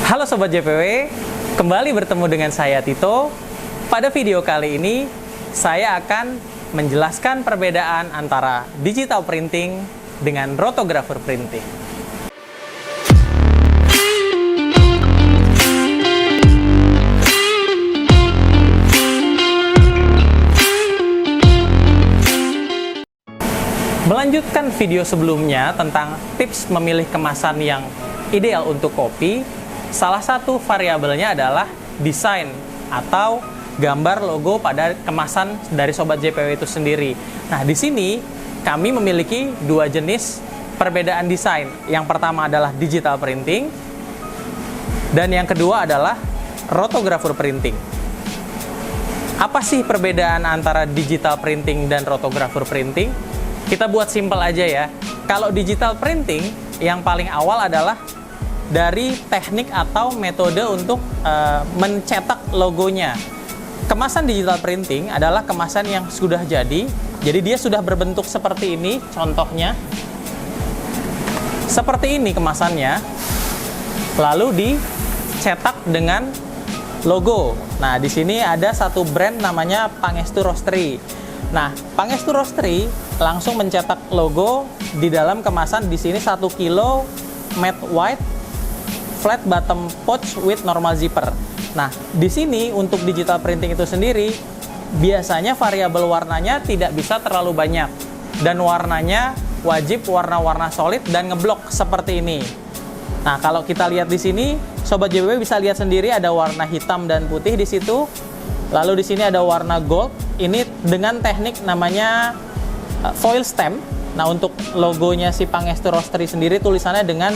Halo Sobat JPW, kembali bertemu dengan saya Tito. Pada video kali ini, saya akan menjelaskan perbedaan antara digital printing dengan rotographer printing. Melanjutkan video sebelumnya tentang tips memilih kemasan yang ideal untuk kopi, salah satu variabelnya adalah desain atau gambar logo pada kemasan dari Sobat JPW itu sendiri. Nah, di sini kami memiliki dua jenis perbedaan desain. Yang pertama adalah digital printing, dan yang kedua adalah rotographer printing. Apa sih perbedaan antara digital printing dan rotographer printing? Kita buat simpel aja ya. Kalau digital printing, yang paling awal adalah dari teknik atau metode untuk mencetak logonya. Kemasan digital printing adalah kemasan yang sudah jadi dia sudah berbentuk seperti ini, contohnya. Seperti ini kemasannya, lalu dicetak dengan logo. Nah, di sini ada satu brand namanya Pangestu Roastery. Nah, Pangestu Roastery langsung mencetak logo di dalam kemasan. Di sini 1 kilo matte white flat bottom pouch with normal zipper. Nah, di sini untuk digital printing itu sendiri, biasanya variabel warnanya tidak bisa terlalu banyak. Dan warnanya wajib warna-warna solid dan ngeblok seperti ini. Nah, kalau kita lihat di sini, Sobat JPW bisa lihat sendiri ada warna hitam dan putih di situ. Lalu di sini ada warna gold. Ini dengan teknik namanya foil stamp. Nah, untuk logonya si Pangestu Roastery sendiri tulisannya dengan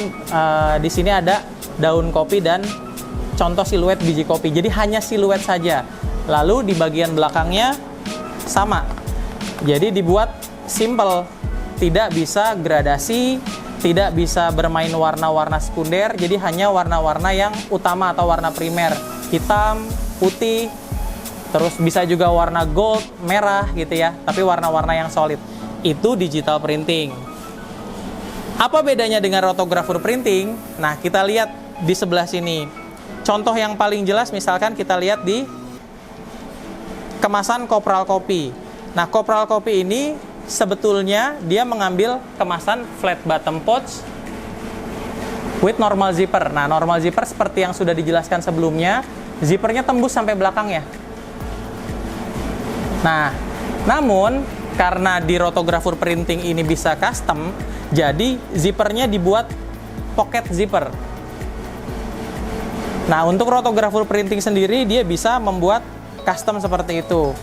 di sini ada daun kopi dan contoh siluet biji kopi. Jadi hanya siluet saja. Lalu di bagian belakangnya sama. Jadi dibuat simple, tidak bisa gradasi, tidak bisa bermain warna-warna sekunder. Jadi hanya warna-warna yang utama atau warna primer, hitam, putih, terus bisa juga warna gold, merah gitu ya. Tapi warna-warna yang solid. Itu digital printing. Apa bedanya dengan rotographer printing? Nah, kita lihat di sebelah sini. Contoh yang paling jelas misalkan kita lihat di kemasan Kopral Kopi. Nah, Kopral Kopi ini sebetulnya dia mengambil kemasan flat bottom pouch with normal zipper. Nah, normal zipper seperti yang sudah dijelaskan sebelumnya, zippernya tembus sampai belakangnya. Nah, namun karena di rotographer printing ini bisa custom, jadi zippernya dibuat pocket zipper. Nah, untuk rotographer printing sendiri dia bisa membuat custom seperti itu.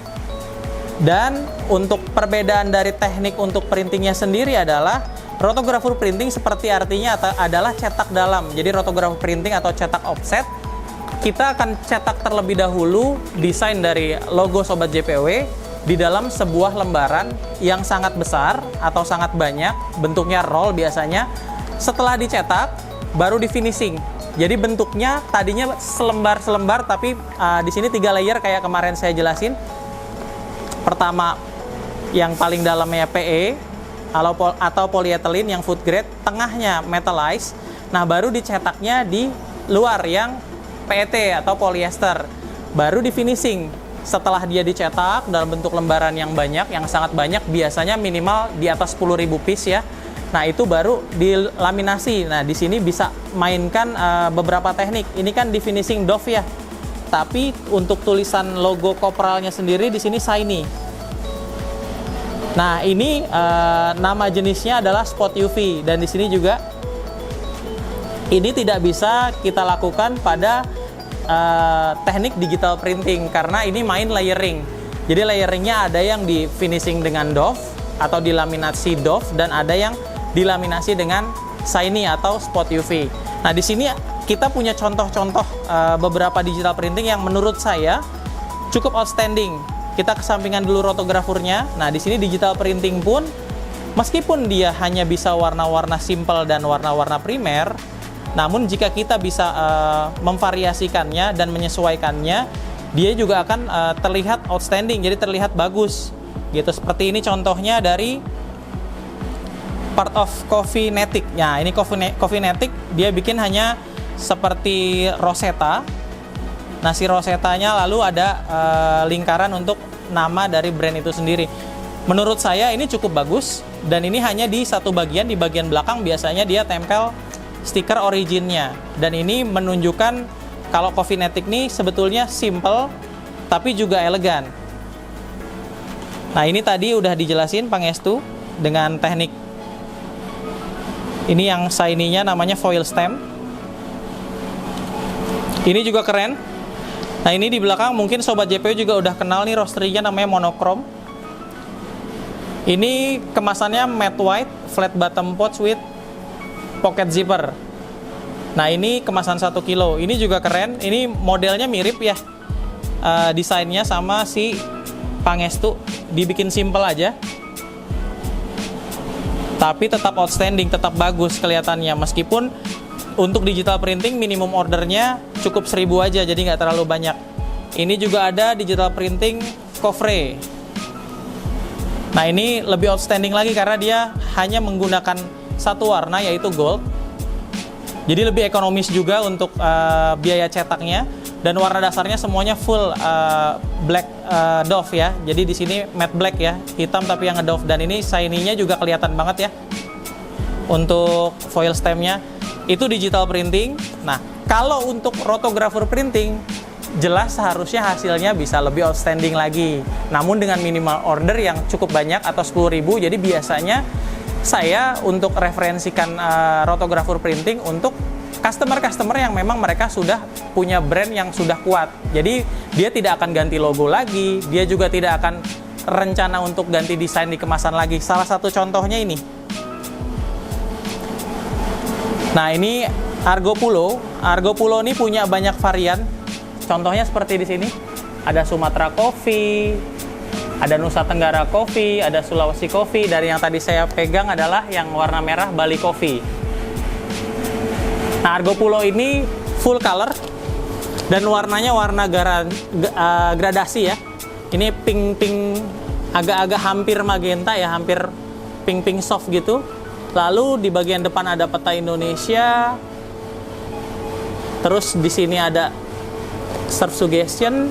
Dan untuk perbedaan dari teknik untuk printingnya sendiri adalah rotographer printing seperti artinya adalah cetak dalam. Jadi rotographer printing atau cetak offset, kita akan cetak terlebih dahulu desain dari logo Sobat JPW di dalam sebuah lembaran yang sangat besar atau sangat banyak, bentuknya roll biasanya. Setelah dicetak, baru di finishing. Jadi bentuknya tadinya selembar-selembar, tapi di sini 3 layer kayak kemarin saya jelasin. Pertama, yang paling dalamnya PE atau polyethylene yang food grade, tengahnya metallized. Nah, baru dicetaknya di luar yang PET atau polyester. Baru di finishing. Setelah dia dicetak dalam bentuk lembaran yang banyak, yang sangat banyak, biasanya minimal di atas 10.000 piece ya. Nah, itu baru dilaminasi. Nah, di sini bisa mainkan beberapa teknik. Ini kan di finishing doff ya. Tapi untuk tulisan logo Kopralnya sendiri di sini shiny. Nah, ini nama jenisnya adalah spot UV, dan di sini juga ini tidak bisa kita lakukan pada teknik digital printing karena ini main layering. Jadi layeringnya ada yang di finishing dengan doff atau dilaminasi doff, dan ada yang dilaminasi dengan shiny atau spot UV. Nah, di sini kita punya contoh-contoh beberapa digital printing yang menurut saya cukup outstanding. Kita kesampingan dulu rotographernya. Nah, di sini digital printing pun meskipun dia hanya bisa warna-warna simple dan warna-warna primer, namun jika kita bisa memvariasikannya dan menyesuaikannya, dia juga akan terlihat outstanding, jadi terlihat bagus. Gitu, seperti ini contohnya dari Part of Coffeenetic. Nah, ini Coffeenetic dia bikin hanya seperti rosetta. Nah, si rosetanya lalu ada lingkaran untuk nama dari brand itu sendiri. Menurut saya ini cukup bagus, dan ini hanya di satu bagian, di bagian belakang biasanya dia tempel stiker originnya. Dan ini menunjukkan kalau Coffeenetic ini sebetulnya simple tapi juga elegan. Nah, ini tadi udah dijelasin Pangestu dengan teknik ini yang shiny-nya namanya foil stamp. Ini juga keren. Nah, ini di belakang mungkin Sobat JPU juga udah kenal nih roastery-nya, namanya monochrome. Ini kemasannya matte white, flat bottom pouch with pocket zipper. Nah, ini kemasan 1 kilo. Ini juga keren. Ini modelnya mirip ya. Desainnya sama si Pangestu. Dibikin simple aja. Tapi tetap outstanding, tetap bagus kelihatannya. Meskipun untuk digital printing minimum ordernya cukup 1000 aja, jadi nggak terlalu banyak. Ini juga ada digital printing coffre. Nah, ini lebih outstanding lagi karena dia hanya menggunakan satu warna, yaitu gold. Jadi lebih ekonomis juga untuk biaya cetaknya, dan warna dasarnya semuanya full black doff ya. Jadi di sini matte black ya, hitam tapi yang ngedoff, dan ini shiny-nya juga kelihatan banget ya. Untuk foil stamp-nya itu digital printing. Nah, kalau untuk rotographer printing, jelas seharusnya hasilnya bisa lebih outstanding lagi. Namun dengan minimal order yang cukup banyak atau 10.000, jadi biasanya saya untuk referensikan rotographer printing untuk customer-customer yang memang mereka sudah punya brand yang sudah kuat. Jadi dia tidak akan ganti logo lagi, dia juga tidak akan rencana untuk ganti desain di kemasan lagi. Salah satu contohnya ini. Nah, ini Argo Pulo. Argo Pulo ini punya banyak varian. Contohnya seperti di sini. Ada Sumatera Coffee, ada Nusa Tenggara Coffee, ada Sulawesi Coffee. Dari yang tadi saya pegang adalah yang warna merah, Bali Coffee. Nah, Argo Pulo ini full color dan warnanya warna gradasi ya. Ini pink-pink, agak-agak hampir magenta ya, hampir pink-pink soft gitu. Lalu di bagian depan ada peta Indonesia. Terus di sini ada serve suggestion.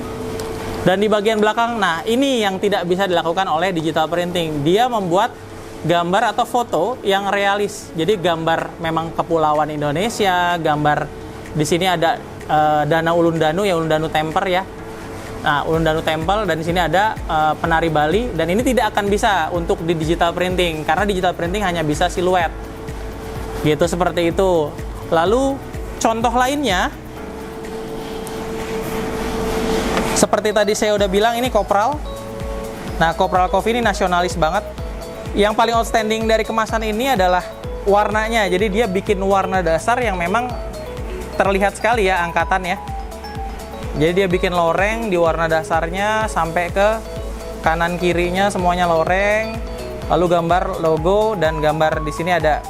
Dan di bagian belakang, nah ini yang tidak bisa dilakukan oleh digital printing. Dia membuat gambar atau foto yang realis. Jadi gambar memang kepulauan Indonesia, gambar di sini ada Danau Ulun Danu ya, Ulun Danu Temper ya. Nah, Ulun Danu Temple, dan di sini ada penari Bali, dan ini tidak akan bisa untuk di digital printing karena digital printing hanya bisa siluet. Gitu, seperti itu. Lalu contoh lainnya seperti tadi saya udah bilang, ini Kopral. Nah, Kopral Coffee ini nasionalis banget. Yang paling outstanding dari kemasan ini adalah warnanya. Jadi dia bikin warna dasar yang memang terlihat sekali ya angkatan ya. Jadi dia bikin loreng di warna dasarnya sampai ke kanan kirinya semuanya loreng. Lalu gambar logo dan gambar di sini ada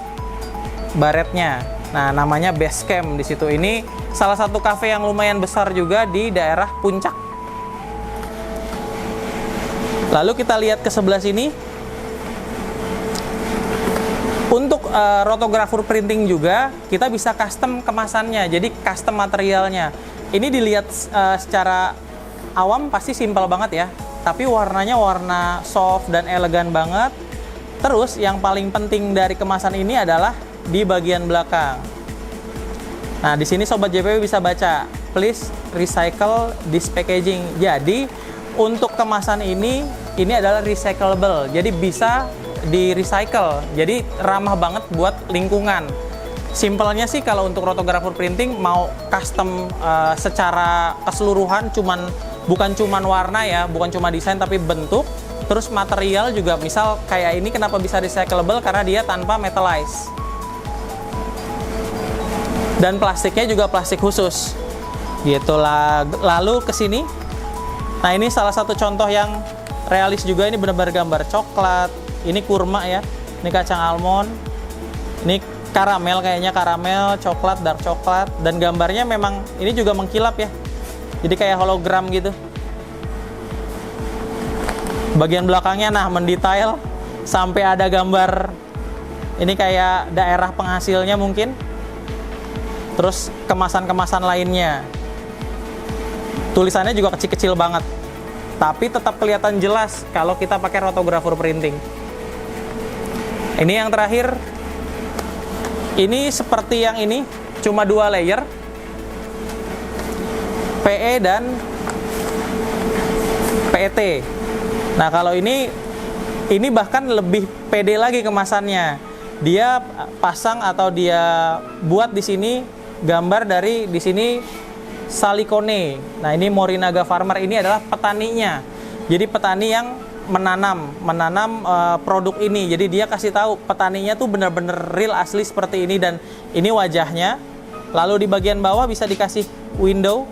baretnya. Nah, namanya Basecamp di situ. Ini salah satu cafe yang lumayan besar juga di daerah Puncak. Lalu kita lihat ke sebelah sini. Untuk rotographer printing juga kita bisa custom kemasannya. Jadi custom materialnya. Ini dilihat secara awam pasti simpel banget ya, tapi warnanya warna soft dan elegan banget. Terus yang paling penting dari kemasan ini adalah di bagian belakang. Nah, di sini Sobat JPW bisa baca, please recycle this packaging. Jadi untuk kemasan ini adalah recyclable, jadi bisa di recycle, jadi ramah banget buat lingkungan. Simpelnya sih kalau untuk rotographer printing mau custom secara keseluruhan, bukan cuman warna ya, bukan cuma desain tapi bentuk, terus material juga. Misal kayak ini kenapa bisa recyclable, karena dia tanpa metallize. Dan plastiknya juga plastik khusus. Gitulah. Lalu ke sini. Nah, ini salah satu contoh yang realis juga, ini benar-benar gambar coklat, ini kurma ya, ini kacang almond, ini karamel, kayaknya karamel, coklat, dark coklat, dan gambarnya memang ini juga mengkilap ya, jadi kayak hologram gitu. Bagian belakangnya nah mendetail sampai ada gambar ini kayak daerah penghasilnya mungkin. Terus kemasan-kemasan lainnya. Tulisannya juga kecil-kecil banget. Tapi tetap kelihatan jelas kalau kita pakai rotographer printing. Ini yang terakhir. Ini seperti yang ini, cuma 2 layer. PE dan PET. Nah, kalau ini bahkan lebih pede lagi kemasannya. Dia pasang atau dia buat di sini gambar dari di sini Salicone. Nah, ini Morinaga Farmer ini adalah petaninya. Jadi petani yang menanam produk ini. Jadi dia kasih tahu petaninya tuh bener-bener real asli seperti ini, dan ini wajahnya. Lalu di bagian bawah bisa dikasih window.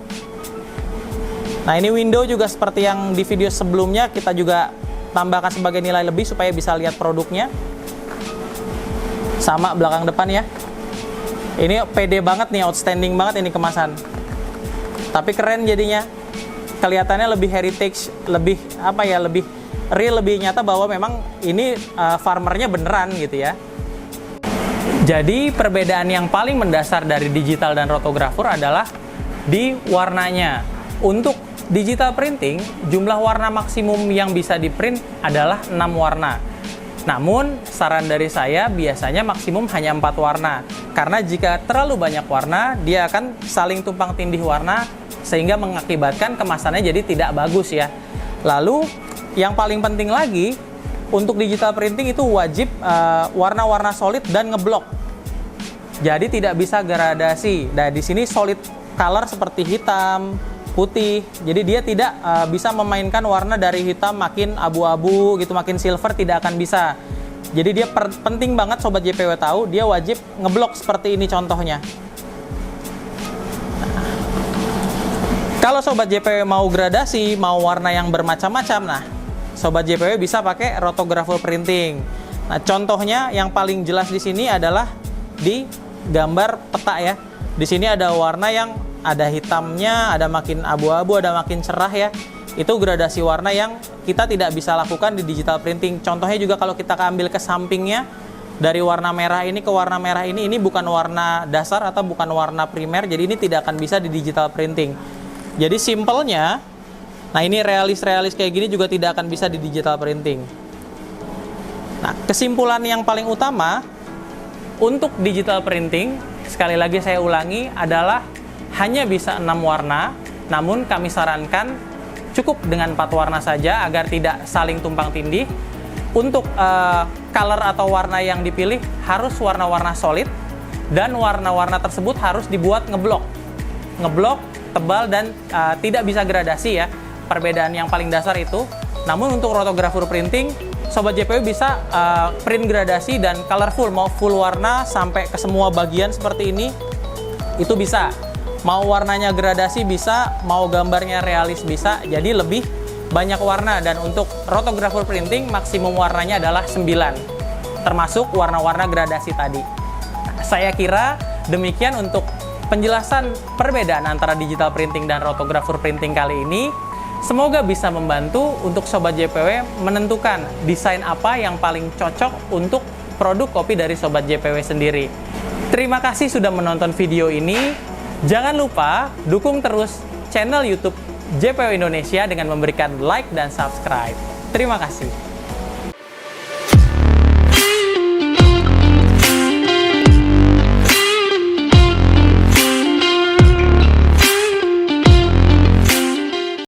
Nah, ini window juga seperti yang di video sebelumnya, kita juga tambahkan sebagai nilai lebih supaya bisa lihat produknya. Sama belakang depan ya. Ini pede banget nih, outstanding banget ini kemasan. Tapi keren jadinya. Kelihatannya lebih heritage, lebih apa ya, lebih real, lebih nyata bahwa memang ini farmernya beneran gitu ya. Jadi perbedaan yang paling mendasar dari digital dan rotographer adalah di warnanya. Untuk digital printing, jumlah warna maksimum yang bisa di-print adalah 6 warna. Namun, saran dari saya biasanya maksimum hanya 4 warna. Karena jika terlalu banyak warna, dia akan saling tumpang tindih warna, sehingga mengakibatkan kemasannya jadi tidak bagus ya. Lalu, yang paling penting lagi, untuk digital printing itu wajib warna-warna solid dan ngeblok. Jadi tidak bisa gradasi. Nah, di sini solid color seperti hitam, putih. Jadi dia tidak bisa memainkan warna dari hitam makin abu-abu gitu, makin silver, tidak akan bisa. Jadi dia penting banget Sobat JPW tahu, dia wajib ngeblok seperti ini contohnya. Kalau Sobat JPW mau gradasi, mau warna yang bermacam-macam, nah Sobat JPW bisa pakai rotographer printing. Nah, contohnya yang paling jelas di sini adalah di gambar peta ya. Di sini ada warna yang ada hitamnya, ada makin abu-abu, ada makin cerah ya. Itu gradasi warna yang kita tidak bisa lakukan di digital printing. Contohnya juga kalau kita ambil ke sampingnya, dari warna merah ini ke warna merah ini bukan warna dasar atau bukan warna primer, jadi ini tidak akan bisa di digital printing. Jadi simpelnya, nah ini realis-realis kayak gini juga tidak akan bisa di digital printing. Nah, kesimpulan yang paling utama untuk digital printing, sekali lagi saya ulangi, adalah hanya bisa 6 warna, namun kami sarankan cukup dengan 4 warna saja agar tidak saling tumpang tindih. Untuk color atau warna yang dipilih harus warna-warna solid, dan warna-warna tersebut harus dibuat ngeblok, tebal, dan tidak bisa gradasi ya. Perbedaan yang paling dasar itu. Namun untuk rotographer printing, Sobat JPW bisa print gradasi dan colorful, mau full warna sampai ke semua bagian seperti ini, itu bisa. Mau warnanya gradasi bisa, mau gambarnya realis bisa, jadi lebih banyak warna. Dan untuk rotographer printing, maksimum warnanya adalah 9, termasuk warna-warna gradasi tadi. Saya kira demikian untuk penjelasan perbedaan antara digital printing dan rotographer printing kali ini. Semoga bisa membantu untuk Sobat JPW menentukan desain apa yang paling cocok untuk produk kopi dari Sobat JPW sendiri. Terima kasih sudah menonton video ini. Jangan lupa dukung terus channel YouTube JPW Indonesia dengan memberikan like dan subscribe. Terima kasih.